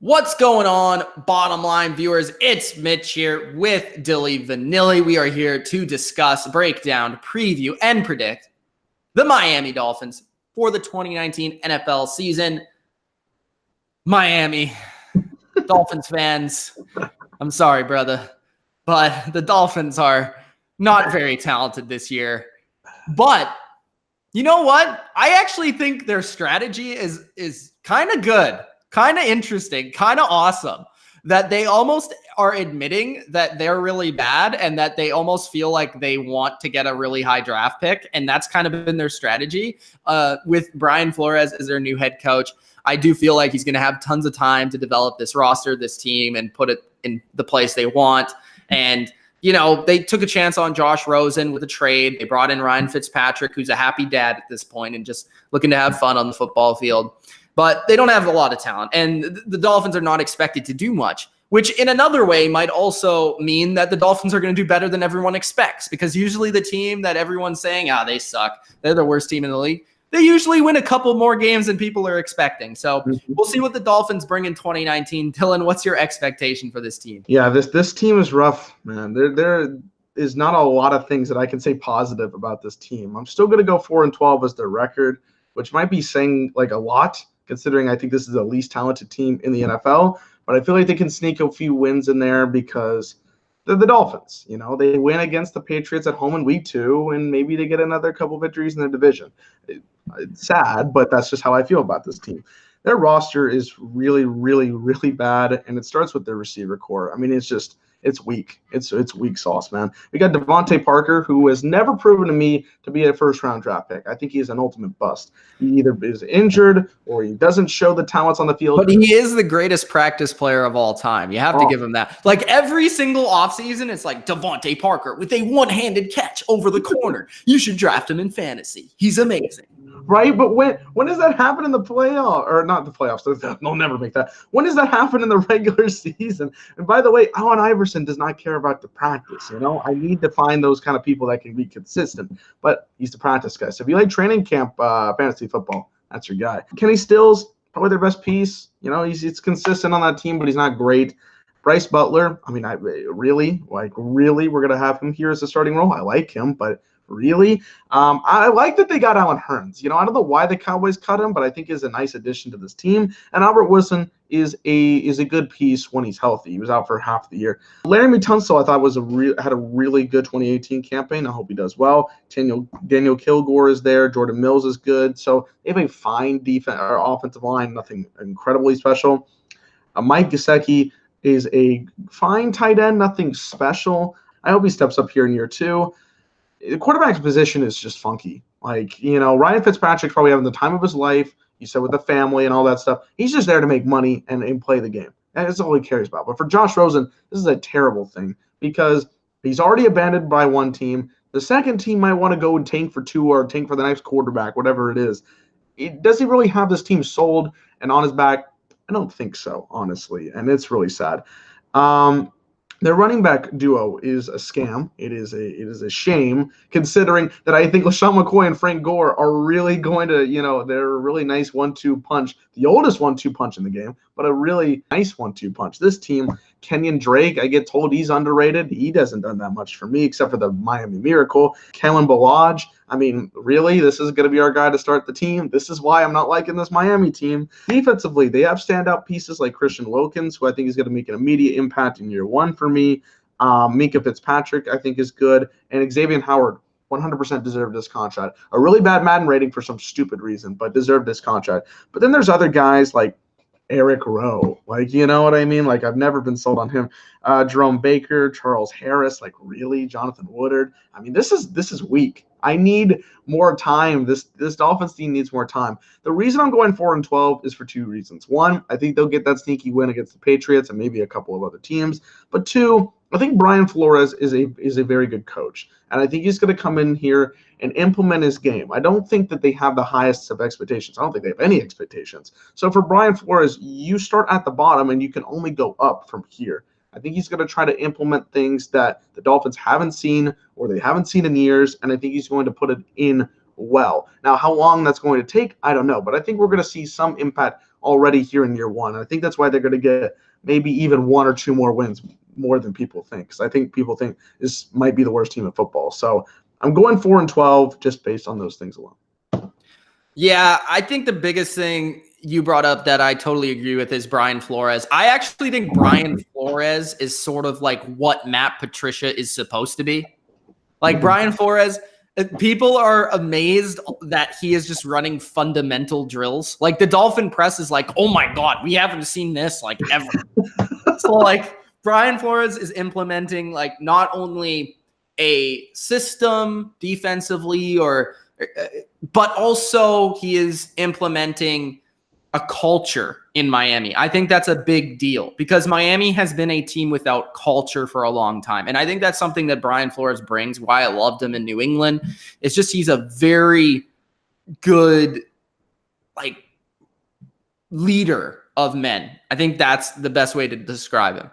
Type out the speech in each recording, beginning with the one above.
What's going on, bottom line viewers? It's Mitch here with Dylan of TheBottomLineView. We are here to discuss, break down, preview, and predict the Miami Dolphins for the 2019 NFL season. Miami Dolphins fans, I'm sorry, brother, but the Dolphins are not very talented this year. But you know what? I actually think their strategy is kind of good. Kind of interesting, kind of awesome that they almost are admitting that they're really bad and that they almost feel like they want to get a really high draft pick. And that's kind of been their strategy with Brian Flores as their new head coach. I do feel like he's going to have tons of time to develop this roster, this team, and put it in the place they want. And you know, they took a chance on Josh Rosen with a trade. They brought in Ryan Fitzpatrick, who's a happy dad at this point and just looking to have fun on the football field. But they don't have a lot of talent, and the Dolphins are not expected to do much, which in another way might also mean that the Dolphins are going to do better than everyone expects, because usually the team that everyone's saying, they suck, they're the worst team in the league, they usually win a couple more games than people are expecting. So we'll see what the Dolphins bring in 2019. Dylan, what's your expectation for this team? Yeah, this team is rough, man. There is not a lot of things that I can say positive about this team. I'm still going to go 4-12 as their record, which might be saying like a lot, considering I think this is the least talented team in the NFL. But I feel like they can sneak a few wins in there because they're the Dolphins. You know, they win against the Patriots at home in week 2, and maybe they get another couple victories in their division. It's sad, but that's just how I feel about this team. Their roster is really, really, really bad, and it starts with their receiver core. I mean, it's weak. It's weak sauce, man. We got Devontae Parker, who has never proven to me to be a first-round draft pick. I think he's an ultimate bust. He either is injured or he doesn't show the talents on the field. But he is the greatest practice player of all time. You have to give him that. Like every single offseason, it's like Devontae Parker with a one-handed catch over the corner. You should draft him in fantasy. He's amazing. Right, but when does that happen in the playoffs? Or not the playoffs? They'll never make that. When does that happen in the regular season? And by the way, Allen Iverson does not care about the practice. You know, I need to find those kind of people that can be consistent. But he's the practice guy. So if you like training camp fantasy football, that's your guy. Kenny Stills, probably their best piece. You know, he's consistent on that team, but he's not great. Bryce Butler, I mean, really, we're gonna have him here as a starting role. I like him, but. Really? I like that they got Allen Hurns. You know, I don't know why the Cowboys cut him, but I think he's a nice addition to this team. And Albert Wilson is a good piece when he's healthy. He was out for half the year. Larry Tunsil, I thought had a really good 2018 campaign. I hope he does well. Daniel Kilgore is there. Jordan Mills is good. So they have a fine defense or offensive line, nothing incredibly special. Mike Gesicki is a fine tight end, nothing special. I hope he steps up here in year 2. The quarterback's position is just funky. Like, you know, Ryan Fitzpatrick's probably having the time of his life. You said with the family and all that stuff. He's just there to make money and play the game. That's all he cares about. But for Josh Rosen, this is a terrible thing because he's already abandoned by one team. The second team might want to go and tank for 2 or tank for the next quarterback, whatever it is. Does he really have this team sold and on his back? I don't think so, honestly, and it's really sad. Their running back duo is a scam. It is a shame, considering that I think LaShawn McCoy and Frank Gore are really going to, you know, they're a really nice 1-2 punch. The oldest 1-2 punch in the game, but a really nice 1-2 punch. This team, Kenyon Drake, I get told he's underrated. He hasn't done that much for me, except for the Miami Miracle. Kellen Balaj, I mean, really, this is going to be our guy to start the team? This is why I'm not liking this Miami team. Defensively, they have standout pieces like Christian Wilkins, who I think is going to make an immediate impact in year 1 for me. Minka Fitzpatrick, I think, is good. And Xavier Howard, 100% deserved this contract. A really bad Madden rating for some stupid reason, but deserved this contract. But then there's other guys like Eric Rowe. Like, you know what I mean? Like, I've never been sold on him. Jerome Baker, Charles Harris, like, really? Jonathan Woodard. I mean, this is weak. I need more time. This Dolphins team needs more time. The reason I'm going 4-12 is for 2 reasons. 1, I think they'll get that sneaky win against the Patriots and maybe a couple of other teams. But 2, I think Brian Flores is a very good coach, and I think he's going to come in here and implement his game. I don't think that they have the highest of expectations. I don't think they have any expectations. So for Brian Flores, you start at the bottom and you can only go up from here. I think he's going to try to implement things that the Dolphins haven't seen or they haven't seen in years, and I think he's going to put it in well. Now, how long that's going to take, I don't know, but I think we're going to see some impact already here in year one. And I think that's why they're going to get maybe even 1 or 2 more wins more than people think. Because I think people think this might be the worst team in football. So I'm going 4-12 just based on those things alone. Yeah, I think the biggest thing you brought up that I totally agree with is Brian Flores. I actually think Brian Flores is sort of like what Matt Patricia is supposed to be. Like Brian Flores, people are amazed that he is just running fundamental drills. Like the Dolphin press is like, oh my God, we haven't seen this like ever. So like Brian Flores is implementing like not only a system defensively but also he is implementing a culture in Miami. I think that's a big deal because Miami has been a team without culture for a long time. And I think that's something that Brian Flores brings, why I loved him in New England. It's just he's a very good like leader of men. I think that's the best way to describe him.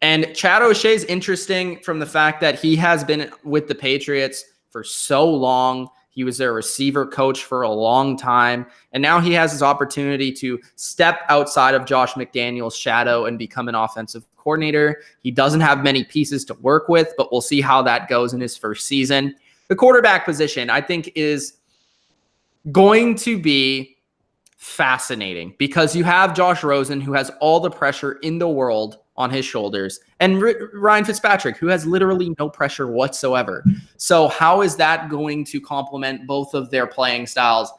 And Chad O'Shea is interesting from the fact that he has been with the Patriots for so long. He was their receiver coach for a long time. And now he has his opportunity to step outside of Josh McDaniels' shadow and become an offensive coordinator. He doesn't have many pieces to work with, but we'll see how that goes in his first season. The quarterback position, I think, is going to be fascinating because you have Josh Rosen, who has all the pressure in the world on his shoulders, and Ryan Fitzpatrick, who has literally no pressure whatsoever. So how is that going to complement both of their playing styles?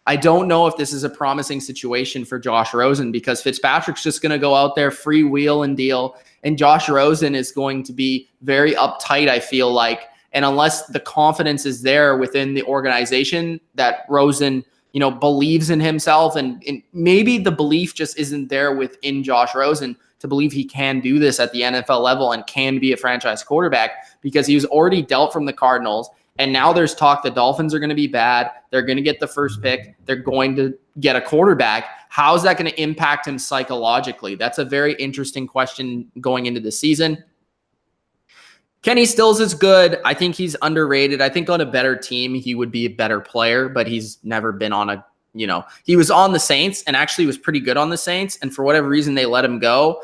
I don't know if this is a promising situation for Josh Rosen because Fitzpatrick's just going to go out there, free wheel and deal, and Josh Rosen is going to be very uptight, I feel like. And unless the confidence is there within the organization that Rosen believes in himself, and maybe the belief just isn't there within Josh Rosen to believe he can do this at the NFL level and can be a franchise quarterback because he was already dealt from the Cardinals. And now there's talk the Dolphins are going to be bad. They're going to get the first pick. They're going to get a quarterback. How is that going to impact him psychologically? That's a very interesting question going into the season. Kenny Stills is good. I think he's underrated. I think on a better team, he would be a better player, but he's never been on he was on the Saints and actually was pretty good on the Saints. And for whatever reason, they let him go.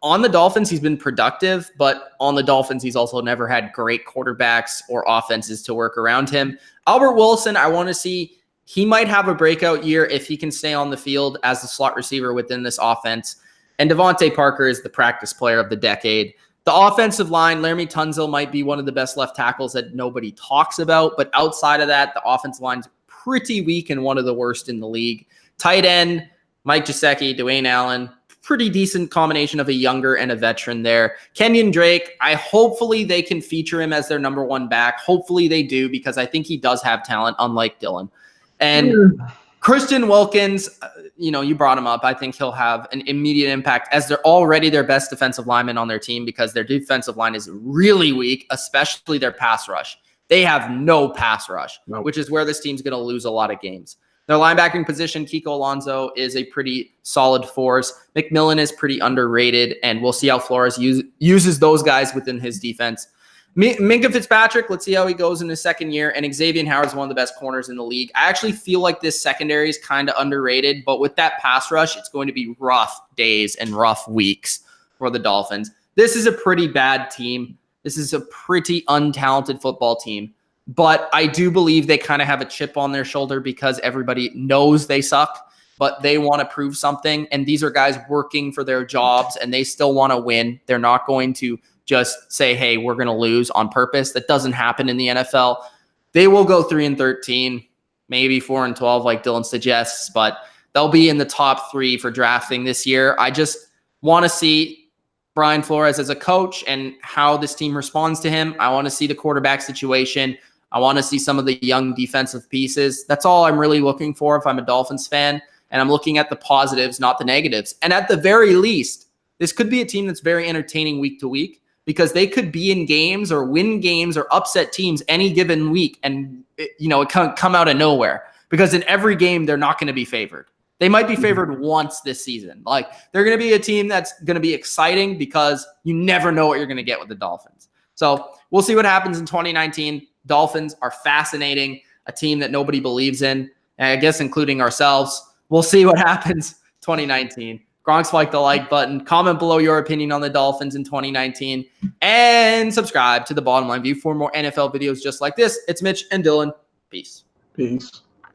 On the Dolphins, he's been productive, but on the Dolphins, he's also never had great quarterbacks or offenses to work around him. Albert Wilson, I want to see, he might have a breakout year if he can stay on the field as the slot receiver within this offense. And Devontae Parker is the practice player of the decade. The offensive line, Laramie Tunsil might be one of the best left tackles that nobody talks about, but outside of that, the offensive line's pretty weak and one of the worst in the league. Tight end, Mike Gesicki, Dwayne Allen, pretty decent combination of a younger and a veteran there. Kenyon Drake, hopefully they can feature him as their number one back. Hopefully they do because I think he does have talent, unlike Dylan. And Christian Wilkins, you brought him up. I think he'll have an immediate impact as they're already their best defensive lineman on their team because their defensive line is really weak, especially their pass rush. They have no pass rush, which is where this team's going to lose a lot of games. Their linebacking position, Kiko Alonso, is a pretty solid force. McMillan is pretty underrated, and we'll see how Flores uses those guys within his defense. Minkah Fitzpatrick, let's see how he goes in his second year, and Xavier Howard is one of the best corners in the league. I actually feel like this secondary is kind of underrated, but with that pass rush, it's going to be rough days and rough weeks for the Dolphins. This is a pretty bad team. This is a pretty untalented football team. But I do believe they kind of have a chip on their shoulder because everybody knows they suck, but they want to prove something. And these are guys working for their jobs, and they still want to win. They're not going to just say, hey, we're going to lose on purpose. That doesn't happen in the NFL. They will go 3-13, maybe 4-12 like Dylan suggests, but they'll be in the top 3 for drafting this year. I just want to see Brian Flores as a coach and how this team responds to him. I want to see the quarterback situation. I want to see some of the young defensive pieces. That's all I'm really looking for if I'm a Dolphins fan. And I'm looking at the positives, not the negatives. And at the very least, this could be a team that's very entertaining week to week because they could be in games or win games or upset teams any given week. And, it come out of nowhere because in every game, they're not going to be favored. They might be favored once this season. Like, they're going to be a team that's going to be exciting because you never know what you're going to get with the Dolphins. So we'll see what happens in 2019. Dolphins are fascinating, a team that nobody believes in, and I guess including ourselves. We'll see what happens 2019. Gronk spike the like button. Comment below your opinion on the Dolphins in 2019. And subscribe to The Bottom Line View for more NFL videos just like this. It's Mitch and Dylan. Peace. Peace.